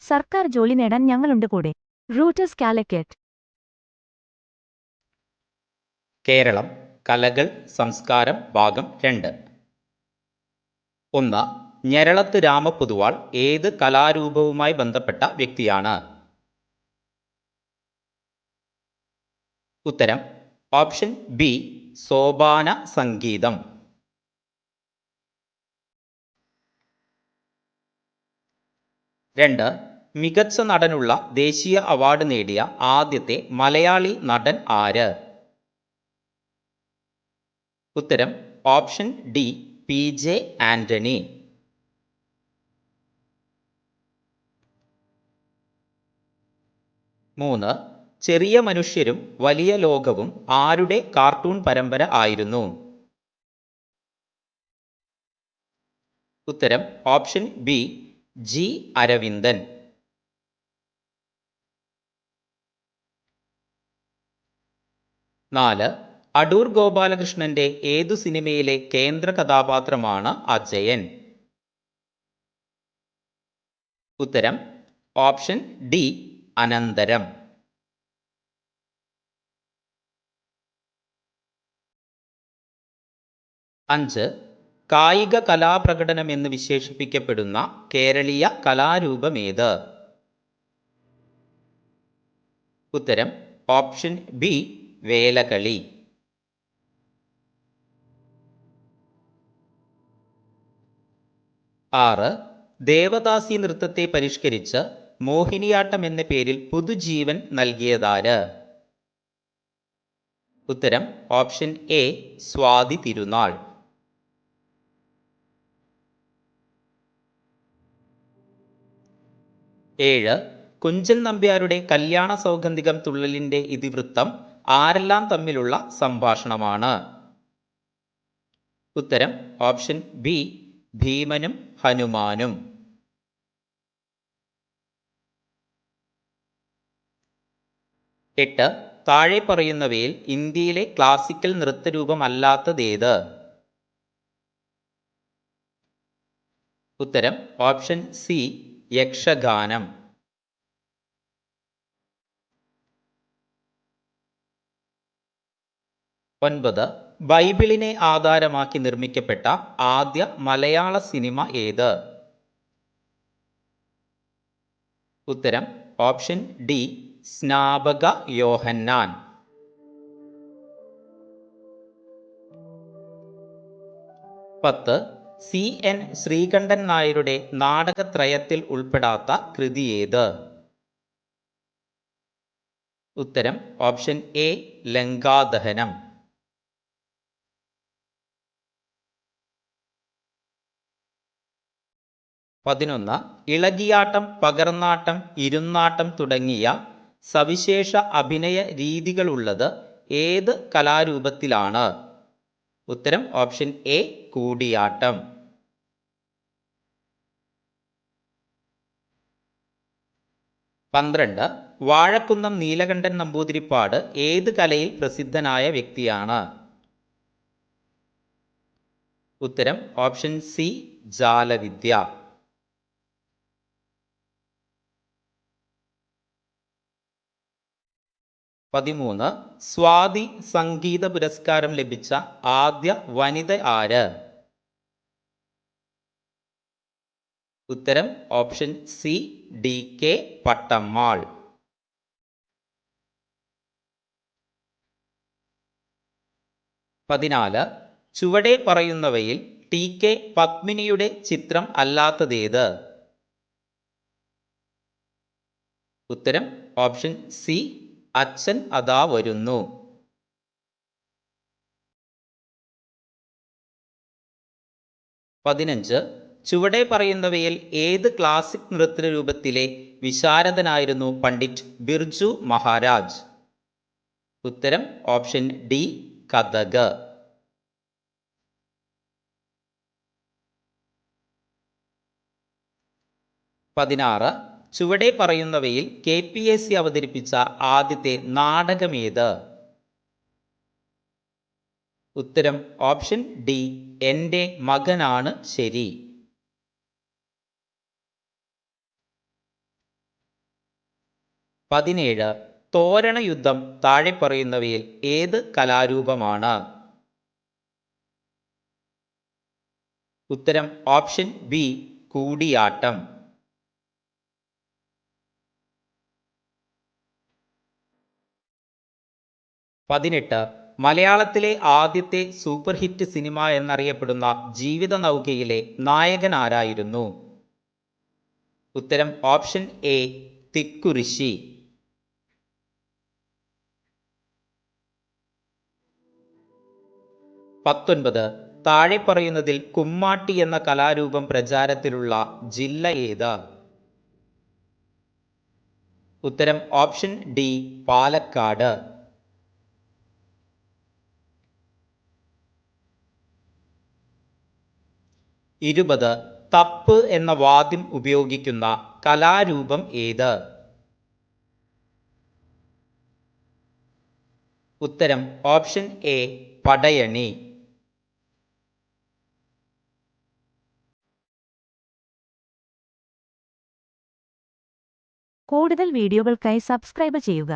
സർക്കാർ ജോലി നേടാൻ ഞങ്ങളുണ്ട് കൂടെ. റൂട്ടസ് കാലിക്കറ്റ്. കേരളം കലകൾ സംസ്കാരം ഭാഗം 2. 1. ഞെരളത്ത് രാമപൊതുവാൾ ഏത് കലാരൂപവുമായി ബന്ധപ്പെട്ട വ്യക്തിയാണ്? ഉത്തരം ഓപ്ഷൻ ബി സോപാന സംഗീതം. 2. മികച്ച നടനുള്ള ദേശീയ അവാർഡ് നേടിയ ആദ്യത്തെ മലയാളി നടൻ ആര്? ഉത്തരം ഓപ്ഷൻ ഡി PJ ആന്റണി. 3. ചെറിയ മനുഷ്യരും വലിയ ലോകവും ആരുടെ കാർട്ടൂൺ പരമ്പര ആയിരുന്നു? ഉത്തരം option B G Aravindan. 4. Adoor ഗോപാലകൃഷ്ണന്റെ ഏതു സിനിമയിലെ കേന്ദ്ര കഥാപാത്രമാണ് അജയൻ? ഉത്തരം ഓപ്ഷൻ ഡി അനന്തരം. 5. കായിക കലാപ്രകടനം എന്ന് വിശേഷിപ്പിക്കപ്പെടുന്ന കേരളീയ കലാരൂപമേത്? ഉത്തരം ഓപ്ഷൻ ബി വേലകളി. 6. ദേവദാസി നൃത്തത്തെ പരിഷ്കരിച്ച് മോഹിനിയാട്ടം എന്ന പേരിൽ പുതുജീവൻ നൽകിയതാര്? ഉത്തരം ഓപ്ഷൻ എ സ്വാതി തിരുനാൾ. 7. കുഞ്ചൻ നമ്പ്യാരുടെ കല്യാണ സൗഗന്ധികം തുള്ളലിന്റെ ഇതിവൃത്തം ആരെല്ലാം തമ്മിലുള്ള സംഭാഷണമാണ്? ഉത്തരം ഓപ്ഷൻ ബി ഭീമനും ഹനുമാനും. 8. താഴെ പറയുന്നവയിൽ ഇന്ത്യയിലെ ക്ലാസിക്കൽ നൃത്തരൂപമല്ലാത്തതേത്? ഉത്തരം ഓപ്ഷൻ സി യക്ഷഗാനം. 9. ബൈബിളിനെ ആധാരമാക്കി നിർമ്മിക്കപ്പെട്ട ആദ്യ മലയാള സിനിമ ഏത്? ഉത്തരം ഓപ്ഷൻ ഡി സ്നാപക യോഹന്നാൻ. 10. CN ശ്രീകണ്ഠൻ നായരുടെ നാടകത്രയത്തിൽ ഉൾപ്പെടാത്ത കൃതി ഏത്? ഉത്തരം ഓപ്ഷൻ എ ലങ്കാദഹനം. 11. ഇളകിയാട്ടം പകർന്നാട്ടം ഇരുന്നാട്ടം തുടങ്ങിയ സവിശേഷ അഭിനയ രീതികളുള്ളത് ഏത് കലാരൂപത്തിലാണ്? ഉത്തരം ഓപ്ഷൻ എ കൂടിയാട്ടം. 12. വാഴക്കുന്നം നീലകണ്ഠൻ നമ്പൂതിരിപ്പാട് ഏത് കലയിൽ പ്രസിദ്ധനായ വ്യക്തിയാണ്? ഉത്തരം ഓപ്ഷൻ സി ജാലവിദ്യ. 13. സ്വാതി സംഗീത പുരസ്കാരം ലഭിച്ച ആദ്യ വനിത ആര്? ഉത്തരം ഓപ്ഷൻ സി DK പട്ടമ്മാൾ. 14. ചുവടെ പറയുന്നവയിൽ TK പത്മിനിയുടെ ചിത്രം അല്ലാത്തതേത്? ഉത്തരം ഓപ്ഷൻ സി അച്ഛൻ അതാ വരുന്നു. 15. ചുവടെ പറയുന്നവയിൽ ഏത് ക്ലാസിക് നൃത്തരൂപത്തിലെ വിശാരദനായിരുന്നു പണ്ഡിറ്റ് ബിർജു മഹാരാജ്? ഉത്തരം ഓപ്ഷൻ ഡി കഥക്. 16. ചുവടെ പറയുന്നവയിൽ KPSC അവതരിപ്പിച്ച ആദ്യത്തെ നാടകമേത്? ഉത്തരം ഓപ്ഷൻ ഡി എൻ്റെ മകനാണ് ശരി. 17. തോരണ യുദ്ധം താഴെ പറയുന്നവയിൽ ഏത് കലാരൂപമാണ്? ഉത്തരം ഓപ്ഷൻ ബി കൂടിയാട്ടം. 18. മലയാളത്തിലെ ആദ്യത്തെ സൂപ്പർ ഹിറ്റ് സിനിമ എന്നറിയപ്പെടുന്ന ജീവിത നൗകയിലെ നായകൻ ആരായിരുന്നു? ഉത്തരം ഓപ്ഷൻ എ തിക്കുറിശ്ശി. 19. താഴെ പറയുന്നതിൽ കുമ്മാട്ടി എന്ന കലാരൂപം പ്രചാരത്തിലുള്ള ജില്ല ഏത്? ഉത്തരം ഓപ്ഷൻ ഡി പാലക്കാട്. 20. തപ്പ് എന്ന വാദ്യം ഉപയോഗിക്കുന്ന കലാരൂപം ഏത്? ഉത്തരം ഓപ്ഷൻ എ പടയണി. കൂടുതൽ വീഡിയോകൾക്കായി സബ്സ്ക്രൈബ് ചെയ്യുക.